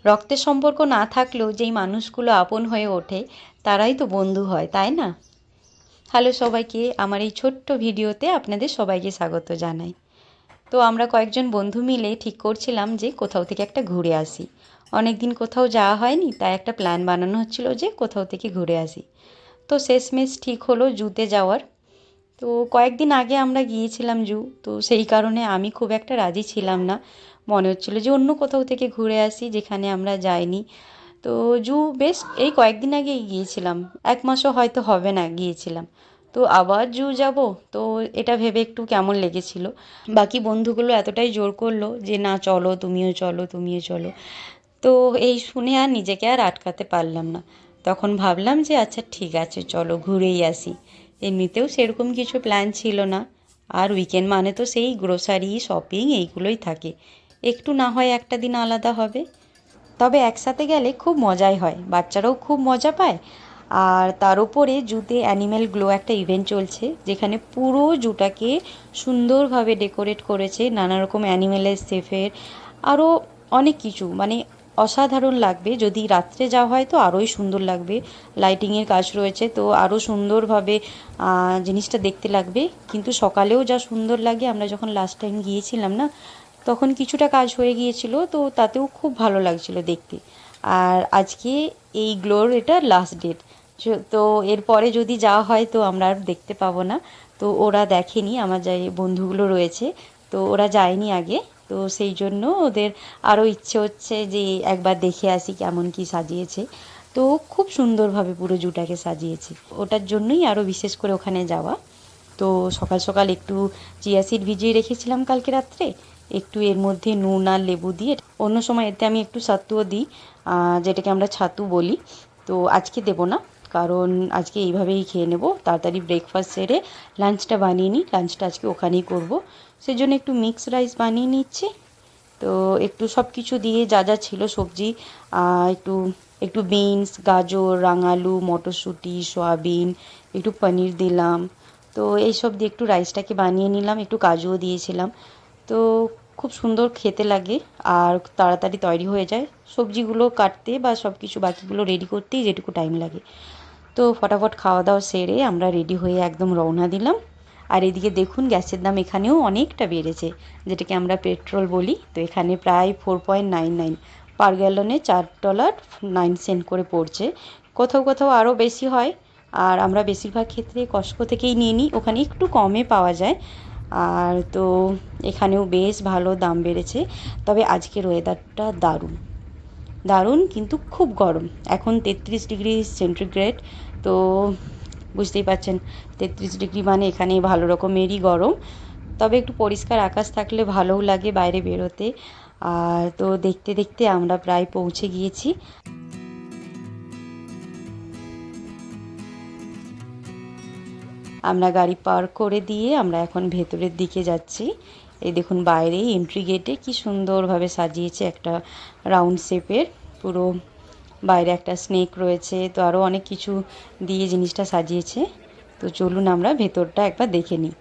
রক্তের সম্পর্ক না থাকলেও যেই মানুষগুলো আপন হয়ে ওঠে তারাই তো বন্ধু হয়, তাই না? হ্যালো সবাইকে, আমার এই ছোট্ট ভিডিওতে আপনাদের সবাইকে স্বাগত জানাই। তো আমরা কয়েকজন বন্ধু মিলে ঠিক করছিলাম যে কোথাও থেকে একটা ঘুরে আসি। অনেক দিন কোথাও যাওয়া হয়নি, তাই একটা প্ল্যান বানানো হচ্ছিল যে কোথাও থেকে ঘুরে আসি। তো শেষমেশ ঠিক হলো জুতে যাওয়ার। তো কয়েকদিন আগে আমরা গিয়েছিলাম জু, তো সেই কারণে আমি খুব একটা রাজি ছিলাম না। মনে হচ্ছিল যে অন্য কোথাও থেকে ঘুরে আসি যেখানে আমরা যাইনি। তো জু বেশ এই কয়েকদিন আগেই গিয়েছিলাম, 1 মাসও হয়তো হবে না গিয়েছিলাম। তো আবার জু যাব, তো এটা ভেবে একটু কেমন লেগেছিল। বাকি বন্ধুগুলো এতটাই জোর করলো যে না চলো, তুমিও চলো, তুমিও চলো। তো এই শুনে আর নিজেকে আর আটকাতে পারলাম না। তখন ভাবলাম যে আচ্ছা ঠিক আছে, চলো ঘুরেই আসি। এমনিতেও সেরকম কিছু প্ল্যান ছিল না। আর উইকেন্ড মানে তো সেই গ্রোসারি শপিং এইগুলোই থাকে, একটু না হয় একটা দিন আলাদা হবে। তবে একসাথে গেলে খুব মজাই হয়, বাচ্চারাও খুব মজা পায়। আর তার উপরে জুতে অ্যানিম্যাল গ্লো একটা ইভেন্ট চলছে, যেখানে পুরো জুটাকে সুন্দরভাবে ডেকোরেট করেছে নানা রকম অ্যানিমেলের শেফের, আরও অনেক কিছু, মানে অসাধারণ লাগবে। যদি রাত্রে যাওয়া হয় তো আরোই সুন্দর লাগবে, লাইটিংয়ের কাজ রয়েছে তো আরও সুন্দরভাবে জিনিসটা দেখতে লাগবে। কিন্তু সকালেও যা সুন্দর লাগে, আমরা যখন লাস্ট টাইম গিয়েছিলাম না, তখন কিছুটা কাজ হয়ে গিয়েছিল, তো তাতেও খুব ভালো লাগছিল দেখতে। আর আজকে এই গ্লোর এটা লাস্ট ডেট, তো এরপরে যদি যাওয়া হয় তো আমরা আর দেখতে পাবো না। তো ওরা দেখেনি, আমার যে বন্ধুগুলো রয়েছে, তো ওরা যায়নি আগে। তো সেই জন্য ওদের আরও ইচ্ছে হচ্ছে যে একবার দেখে আসি কেমন কি সাজিয়েছে। তো খুব সুন্দরভাবে পুরো জুটাকে সাজিয়েছে, ওটার জন্যই আরও বিশেষ করে ওখানে যাওয়া। তো সকাল সকাল একটু চিয়া সিড ভিজিয়ে রেখেছিলাম কালকে রাত্রে, একটু এর মধ্যে নুন আর লেবু দিয়ে। অন্য সময় এতে আমি একটু ছাতুও দিই, যেটাকে আমরা ছাতু বলি। তো আজকে দেবো না, কারণ আজকে এইভাবেই খেয়ে নেব। তাড়াতাড়ি ব্রেকফাস্ট সেরে লাঞ্চটা বানিয়ে নিই, লাঞ্চটা আজকে ওখানেই করব। সেজন্য একটু মিক্স রাইস বানিয়ে নিচ্ছি। তো একটু সব কিছু দিয়ে যা যা ছিল সবজি, একটু একটু বিনস, গাজর, রাঙালু, মটরশুঁটি, সয়াবিন, একটু পনির দিলাম। তো এইসব দিয়ে একটু রাইসটাকে বানিয়ে নিলাম, একটু কাজুও দিয়েছিলাম। তো খুব সুন্দর খেতে লাগে আর তাড়াতাড়ি তৈরি হয়ে যায়। সবজিগুলো কাটতে বা সব কিছু বাকিগুলো রেডি করতেই যেটুকু টাইম লাগে। তো ফটাফট খাওয়া দাওয়া সেরে আমরা রেডি হয়ে একদম রওনা দিলাম। আর এদিকে দেখুন গ্যাসের দাম এখানেও অনেকটা বেড়েছে, যেটাকে আমরা পেট্রোল বলি। তো এখানে প্রায় 4.99 পার গ্যালনে, $4.09 করে পড়ছে। কোথাও কোথাও আরও বেশি হয়। আর আমরা বেশিরভাগ ক্ষেত্রে কস্টকো থেকেই নিয়ে নিই, ওখানে একটু কমে পাওয়া যায়। আর তো এখানেও বেশ ভালো দাম বেড়েছে। তবে আজকের ওয়েদারটা দারুণ দারুণ, কিন্তু খুব গরম। এখন 33 ডিগ্রি সেন্টিগ্রেড। তো বুঝতেই পারছেন, 33 ডিগ্রি মানে এখানে ভালো রকমেরই গরম। তবে একটু পরিষ্কার আকাশ থাকলে ভালোও লাগে বাইরে বেরোতে। আর তো দেখতে দেখতে আমরা প্রায় পৌঁছে গিয়েছি। আমরা গাড়ি পার্ক করে দিয়ে আমরা এখন ভেতরের দিকে যাচ্ছি। এই দেখুন বাইরে এন্ট্রি গেটে কি সুন্দরভাবে সাজিয়েছে, একটা রাউন্ড শেপের পুরো। বাইরে একটা স্নেক রয়েছে, তো আরও অনেক কিছু দিয়ে জিনিসটা সাজিয়েছে। তো চলুন আমরা ভেতরটা একবার দেখে নিই।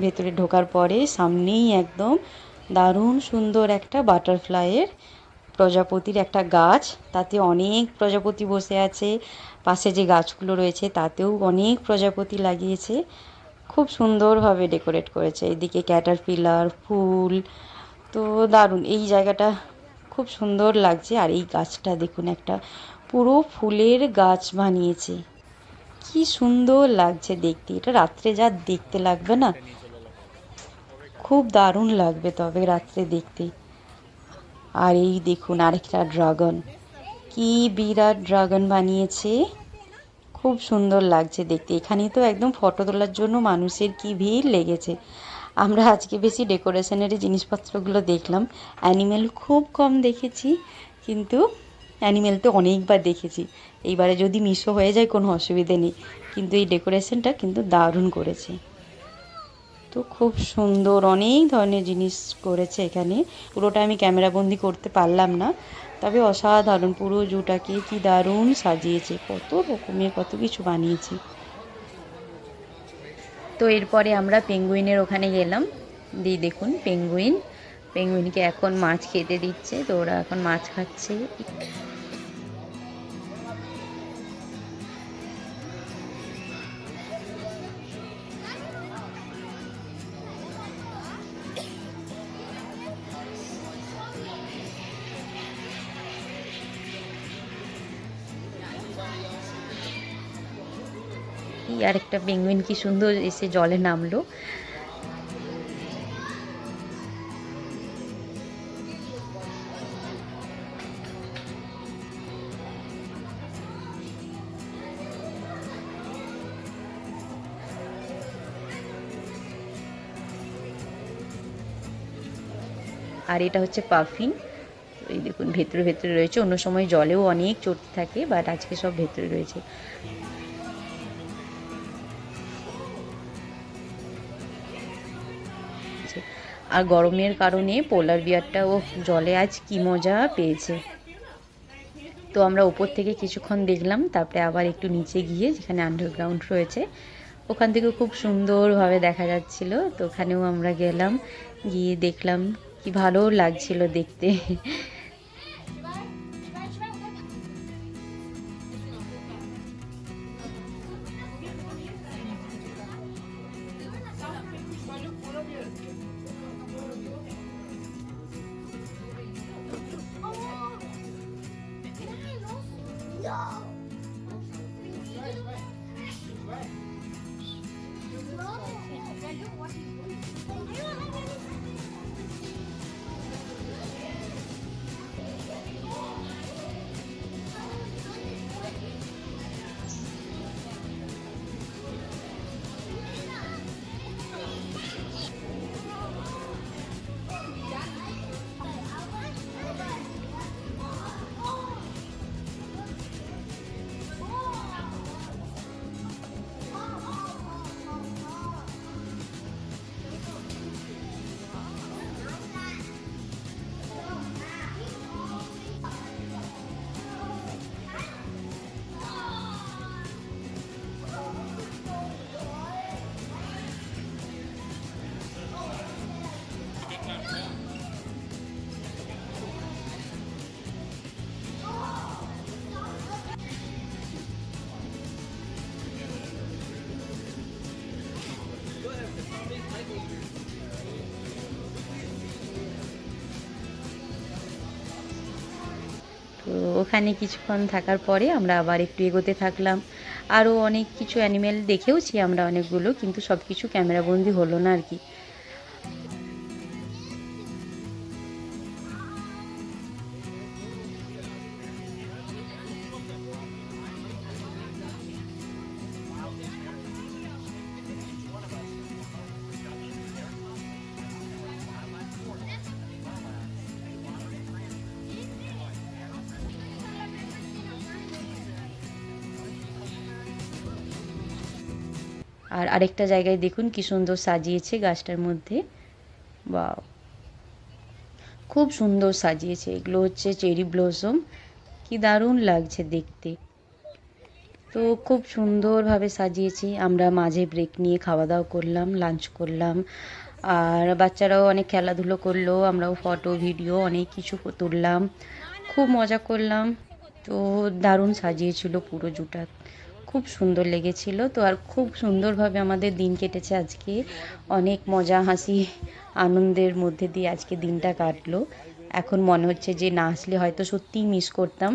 ভেতরে ঢোকার পরে সামনেই একদম দারুণ সুন্দর একটা বাটারফ্লাইয়ের প্রজাপতির একটা গাছ, তাতে অনেক প্রজাপতি বসে আছে। পাশে যে গাছগুলো রয়েছে তাতেও অনেক প্রজাপতি লাগিয়েছে, খুব সুন্দরভাবে ডেকোরেট করেছে। এদিকে ক্যাটারপিলার, ফুল, তো দারুণ এই জায়গাটা, খুব সুন্দর লাগছে। আর এই গাছটা দেখুন, একটা পুরো ফুলের গাছ বানিয়েছে, কি সুন্দর লাগছে দেখতে। এটা রাত্রে যা দেখতে লাগবে না, খুব দারুণ লাগবে তবে রাত্রে দেখতে। আর এই দেখুন আরেকটা ড্রাগন, কি বিরাট ড্রাগন বানিয়েছে, খুব সুন্দর লাগছে দেখতে। এখানেই তো একদম ফটো তোলার জন্য মানুষের কি ভিড় লেগেছে। আমরা আজকে বেশি ডেকোরেশনের জিনিসপত্রগুলো দেখলাম, অ্যানিমেল খুব কম দেখেছি। কিন্তু অ্যানিমেল তো অনেকবার দেখেছি, এইবারে যদি মিসও হয়ে যায় কোনো অসুবিধে নেই। কিন্তু এই ডেকোরেশনটা কিন্তু দারুণ করেছে। তো খুব সুন্দর অনেক ধরনের জিনিস করেছে এখানে। পুরোটা আমি ক্যামেরা বন্দি করতে পারলাম না, তবে অসাধারণ, পুরো জুটাকে কি দারুণ সাজিয়েছে, কত রকমের কত কিছু বানিয়েছে। তো এরপরে আমরা পেঙ্গুইনের ওখানে গেলাম, দিয়ে দেখুন পেঙ্গুইনকে এখন মাছ খেতে দিচ্ছে, তো ওরা এখন মাছ খাচ্ছে। আর একটা পেঙ্গুইন কি সুন্দর এসে জলে নামলো। আর এটা হচ্ছে পাফিন, এই দেখুন ভেতরে ভেতরে রয়েছে, অন্য সময় জলেও অনেক চড়তে থাকে, বাট আজকে সব ভেতরে রয়েছে। আর গরমের কারণে পোলার বিয়ারটাও জলে আজ কি মজা পেয়েছে। তো আমরা উপর থেকে কিছুক্ষণ দেখলাম, তারপরে আবার একটু নিচে গিয়ে যেখানে আন্ডারগ্রাউন্ড রয়েছে ওখান থেকেও খুব সুন্দরভাবে দেখা যাচ্ছিল, তো ওখানেও আমরা গেলাম, গিয়ে দেখলাম, কি ভালো লাগছিল দেখতে। তো ওখানে কিছুক্ষণ থাকার পরে আমরা আবার একটু এগোতে থাকলাম, আরও অনেক কিছু অ্যানিমেল দেখেওছি আমরা অনেকগুলো, কিন্তু সব কিছু ক্যামেরাবন্দি হলো না আর কি। আর আরেকটা জায়গায় দেখুন কি সুন্দর সাজিয়েছে গাছটার মধ্যে, বাহ, খুব সুন্দর সাজিয়েছে। এগুলো হচ্ছে চেরি ব্লসম, কি দারুণ লাগছে দেখতে। তো খুব সুন্দরভাবে সাজিয়েছি। আমরা মাঝে ব্রেক নিয়ে খাওয়া দাওয়া করলাম, লাঞ্চ করলাম, আর বাচ্চারাও অনেক খেলাধুলো করলো, আমরাও ফটো ভিডিও অনেক কিছু তুললাম, খুব মজা করলাম। তো দারুণ সাজিয়েছিল পুরো জুটা, খুব সুন্দর লেগেছিল। তো আর খুব সুন্দরভাবে আমাদের দিন কেটেছে আজকে, অনেক মজা হাসি আনন্দের মধ্যে দিয়ে আজকে দিনটা কাটলো। এখন মনে হচ্ছে যে না আসলে হয়তো সত্যিই মিস করতাম।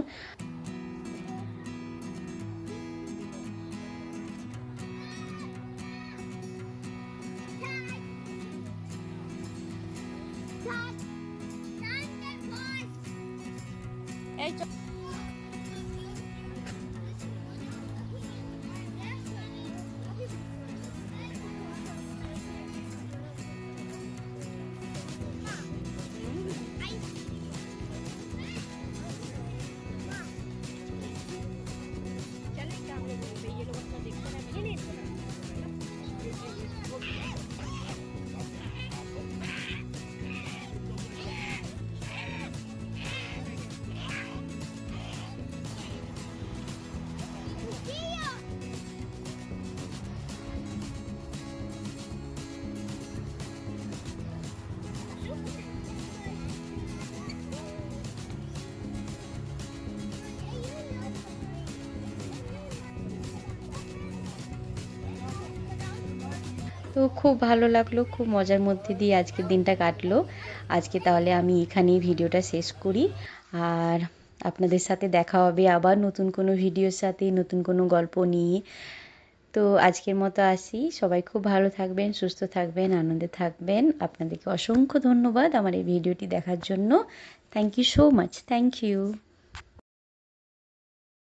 তো খুব ভালো লাগলো, খুব মজার মধ্যে দিয়ে আজকের দিনটা কাটলো। আজকে তাহলে আমি এখানেই ভিডিওটা শেষ করি। আর আপনাদের সাথে দেখা হবে আবার নতুন কোনো ভিডিওর সাথে, নতুন কোনো গল্প নিয়ে। তো আজকের মতো আসি। সবাই খুব ভালো থাকবেন, সুস্থ থাকবেন, আনন্দে থাকবেন। আপনাদেরকে অসংখ্য ধন্যবাদ আমার এই ভিডিওটি দেখার জন্য। Thank you so much. Thank you.